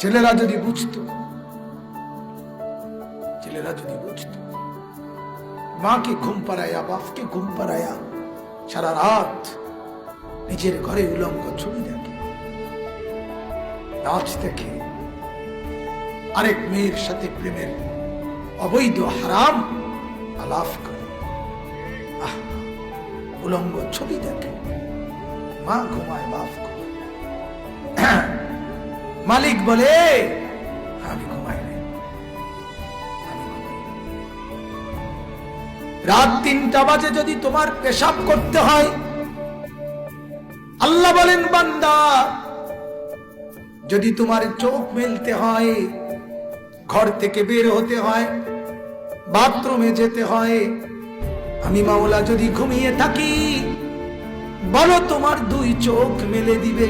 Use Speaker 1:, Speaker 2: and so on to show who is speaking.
Speaker 1: ছেলেরা যদি বুঝতো, মাকে ঘুম পাড়াইয়া বাপকে ঘুম পাড়াইয়া সারা রাত নিজের ঘরে উলঙ্গ ছবি দেখে, নাচ দেখে, আরেক মেয়ের সাথে প্রেমের অবৈধ হারাম আলাপ করে, উলঙ্গ ছবি দেখে, মা ঘুমায় বাপ ঘুমায়, মালিক বলে আমি ঘুমাই নাই। রাত 3টা বাজে যদি তোমার পেশাব করতে হয়, আল্লাহ বলেন বান্দা যদি তোমার চোখ মেলতে হয়, ঘর থেকে বের হতে হয়, বাথরুমে যেতে হয়, আমি মাওলা যদি ঘুমিয়ে থাকি, বলো তোমার 2 চোখ মেলে দিবে